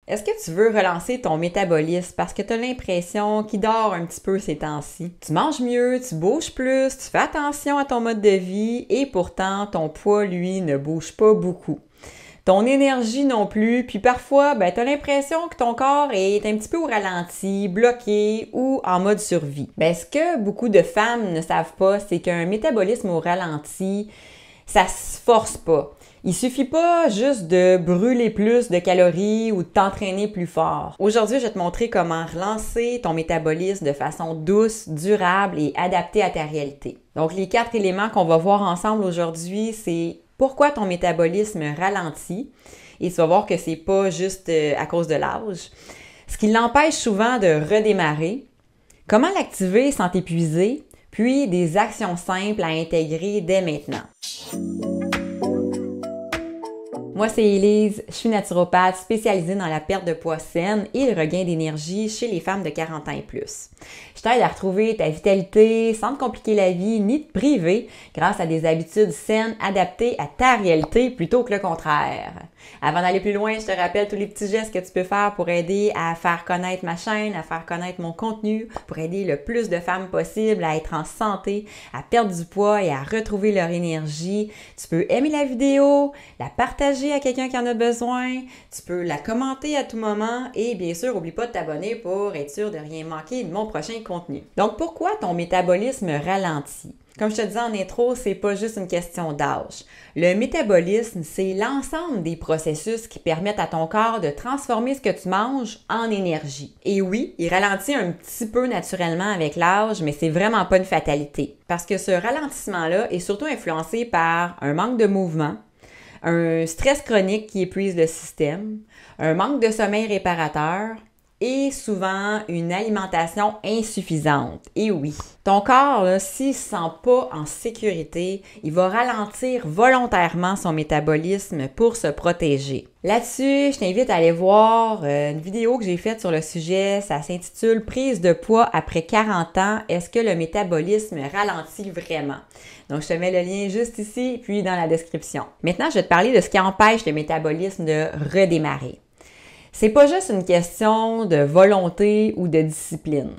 Est-ce que tu veux relancer ton métabolisme parce que tu as l'impression qu'il dort un petit peu ces temps-ci? Tu manges mieux, tu bouges plus, tu fais attention à ton mode de vie et pourtant ton poids, lui, ne bouge pas beaucoup. Ton énergie non plus, puis parfois, tu as l'impression que ton corps est un petit peu au ralenti, bloqué ou en mode survie. Ce que beaucoup de femmes ne savent pas, c'est qu'un métabolisme au ralenti, ça se force pas. Il suffit pas juste de brûler plus de calories ou de t'entraîner plus fort. Aujourd'hui, je vais te montrer comment relancer ton métabolisme de façon douce, durable et adaptée à ta réalité. Donc, les 4 éléments qu'on va voir ensemble aujourd'hui, c'est pourquoi ton métabolisme ralentit. Et tu vas voir que c'est pas juste à cause de l'âge. Ce qui l'empêche souvent de redémarrer. Comment l'activer sans t'épuiser. Puis des actions simples à intégrer dès maintenant. Moi, c'est Élise, je suis naturopathe spécialisée dans la perte de poids saine et le regain d'énergie chez les femmes de 40 ans et plus. Je t'aide à retrouver ta vitalité sans te compliquer la vie ni te priver grâce à des habitudes saines adaptées à ta réalité plutôt que le contraire. Avant d'aller plus loin, je te rappelle tous les petits gestes que tu peux faire pour aider à faire connaître ma chaîne, à faire connaître mon contenu, pour aider le plus de femmes possible à être en santé, à perdre du poids et à retrouver leur énergie. Tu peux aimer la vidéo, la partager à quelqu'un qui en a besoin, tu peux la commenter à tout moment et bien sûr, n'oublie pas de t'abonner pour être sûr de rien manquer de mon prochain contenu. Donc, pourquoi ton métabolisme ralentit? Comme je te disais en intro, c'est pas juste une question d'âge. Le métabolisme, c'est l'ensemble des processus qui permettent à ton corps de transformer ce que tu manges en énergie. Et oui, il ralentit un petit peu naturellement avec l'âge, mais c'est vraiment pas une fatalité. Parce que ce ralentissement-là est surtout influencé par un manque de mouvement, un stress chronique qui épuise le système, un manque de sommeil réparateur, et souvent une alimentation insuffisante. Et oui, ton corps, s'il ne se sent pas en sécurité, il va ralentir volontairement son métabolisme pour se protéger. Là-dessus, je t'invite à aller voir une vidéo que j'ai faite sur le sujet. Ça s'intitule « Prise de poids après 40 ans, est-ce que le métabolisme ralentit vraiment? » Donc, je te mets le lien juste ici, puis dans la description. Maintenant, je vais te parler de ce qui empêche le métabolisme de redémarrer. C'est pas juste une question de volonté ou de discipline.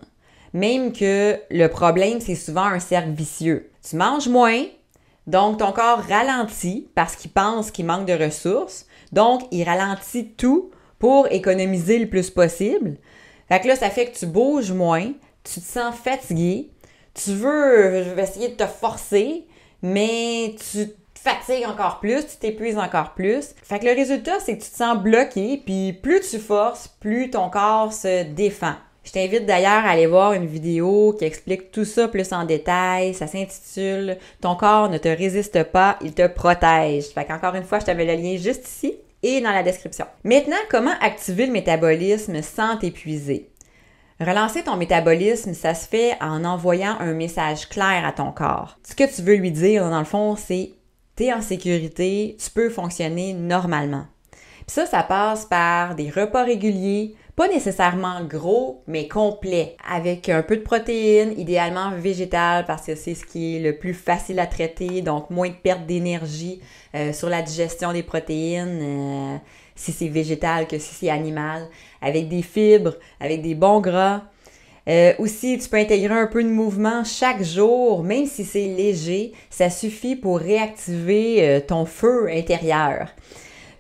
Même que le problème, c'est souvent un cercle vicieux. Tu manges moins, donc ton corps ralentit parce qu'il pense qu'il manque de ressources. Donc, il ralentit tout pour économiser le plus possible. Fait que là, ça fait que tu bouges moins, tu te sens fatigué, tu veux essayer de te forcer, mais tu fatigue encore plus, tu t'épuises encore plus. Fait que le résultat, c'est que tu te sens bloqué, puis plus tu forces, plus ton corps se défend. Je t'invite d'ailleurs à aller voir une vidéo qui explique tout ça plus en détail. Ça s'intitule « Ton corps ne te résiste pas, il te protège ». Fait qu'encore une fois, je te mets le lien juste ici et dans la description. Maintenant, comment activer le métabolisme sans t'épuiser? Relancer ton métabolisme, ça se fait en envoyant un message clair à ton corps. Ce que tu veux lui dire, dans le fond, c'est t'es en sécurité, tu peux fonctionner normalement. Puis ça passe par des repas réguliers, pas nécessairement gros, mais complets, avec un peu de protéines, idéalement végétales, parce que c'est ce qui est le plus facile à traiter, donc moins de perte d'énergie sur la digestion des protéines, si c'est végétal que si c'est animal, avec des fibres, avec des bons gras. Aussi, tu peux intégrer un peu de mouvement chaque jour, même si c'est léger, ça suffit pour réactiver ton feu intérieur.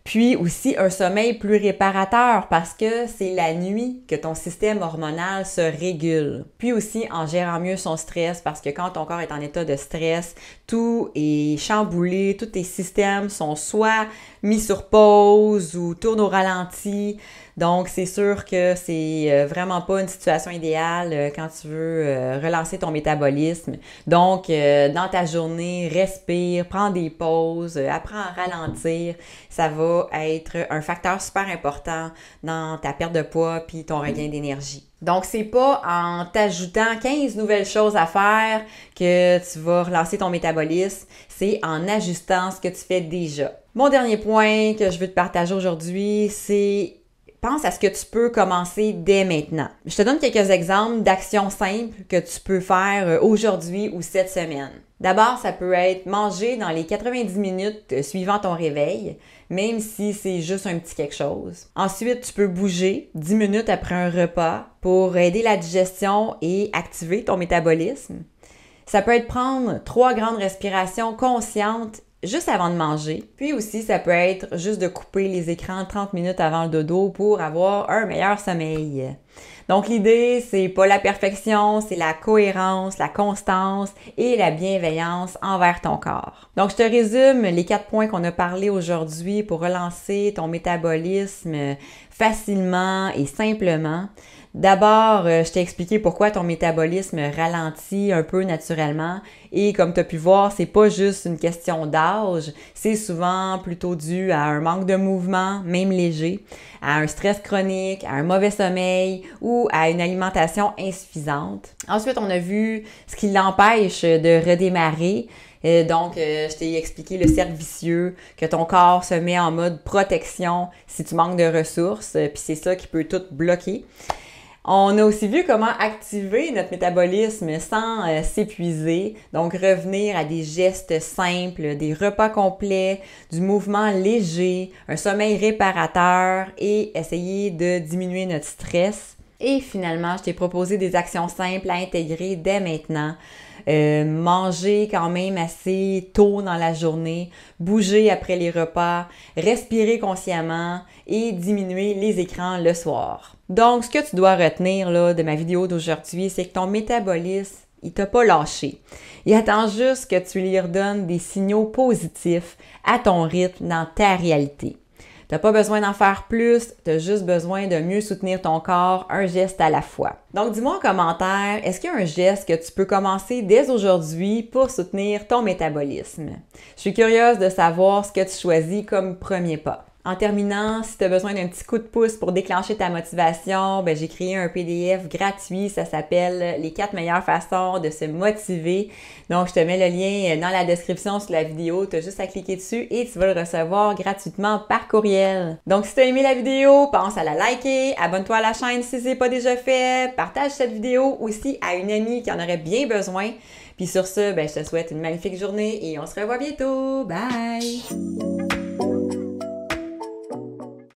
Puis aussi un sommeil plus réparateur parce que c'est la nuit que ton système hormonal se régule. Puis aussi en gérant mieux son stress parce que quand ton corps est en état de stress, tout est chamboulé, tous tes systèmes sont soit mis sur pause ou tournent au ralenti. Donc, c'est sûr que c'est vraiment pas une situation idéale quand tu veux relancer ton métabolisme. Donc, dans ta journée, respire, prends des pauses, apprends à ralentir. Ça va être un facteur super important dans ta perte de poids puis ton regain d'énergie. Donc, c'est pas en t'ajoutant 15 nouvelles choses à faire que tu vas relancer ton métabolisme, c'est en ajustant ce que tu fais déjà. Mon dernier point que je veux te partager aujourd'hui, c'est pense à ce que tu peux commencer dès maintenant. Je te donne quelques exemples d'actions simples que tu peux faire aujourd'hui ou cette semaine. D'abord, ça peut être manger dans les 90 minutes suivant ton réveil, même si c'est juste un petit quelque chose. Ensuite, tu peux bouger 10 minutes après un repas pour aider la digestion et activer ton métabolisme. Ça peut être prendre 3 grandes respirations conscientes juste avant de manger. Puis aussi, ça peut être juste de couper les écrans 30 minutes avant le dodo pour avoir un meilleur sommeil. Donc l'idée, c'est pas la perfection, c'est la cohérence, la constance et la bienveillance envers ton corps. Donc je te résume les 4 points qu'on a parlé aujourd'hui pour relancer ton métabolisme facilement et simplement. D'abord, je t'ai expliqué pourquoi ton métabolisme ralentit un peu naturellement et comme tu as pu voir, c'est pas juste une question d'âge, c'est souvent plutôt dû à un manque de mouvement, même léger, à un stress chronique, à un mauvais sommeil ou à une alimentation insuffisante. Ensuite, on a vu ce qui l'empêche de redémarrer. Donc, je t'ai expliqué le cercle vicieux, que ton corps se met en mode protection si tu manques de ressources, puis c'est ça qui peut tout bloquer. On a aussi vu comment activer notre métabolisme sans s'épuiser, donc revenir à des gestes simples, des repas complets, du mouvement léger, un sommeil réparateur et essayer de diminuer notre stress. Et finalement, je t'ai proposé des actions simples à intégrer dès maintenant. Manger quand même assez tôt dans la journée, bouger après les repas, respirer consciemment et diminuer les écrans le soir. Donc, ce que tu dois retenir là, de ma vidéo d'aujourd'hui, c'est que ton métabolisme, il t'a pas lâché. Il attend juste que tu lui redonnes des signaux positifs à ton rythme dans ta réalité. T'as pas besoin d'en faire plus, t'as juste besoin de mieux soutenir ton corps, un geste à la fois. Donc dis-moi en commentaire, est-ce qu'il y a un geste que tu peux commencer dès aujourd'hui pour soutenir ton métabolisme? Je suis curieuse de savoir ce que tu choisis comme premier pas. En terminant, si tu as besoin d'un petit coup de pouce pour déclencher ta motivation, j'ai créé un PDF gratuit, ça s'appelle « Les 4 meilleures façons de se motiver ». Donc, je te mets le lien dans la description sous la vidéo, tu as juste à cliquer dessus et tu vas le recevoir gratuitement par courriel. Donc, si tu as aimé la vidéo, pense à la liker, abonne-toi à la chaîne si ce n'est pas déjà fait, partage cette vidéo aussi à une amie qui en aurait bien besoin. Puis sur ce, je te souhaite une magnifique journée et on se revoit bientôt. Bye!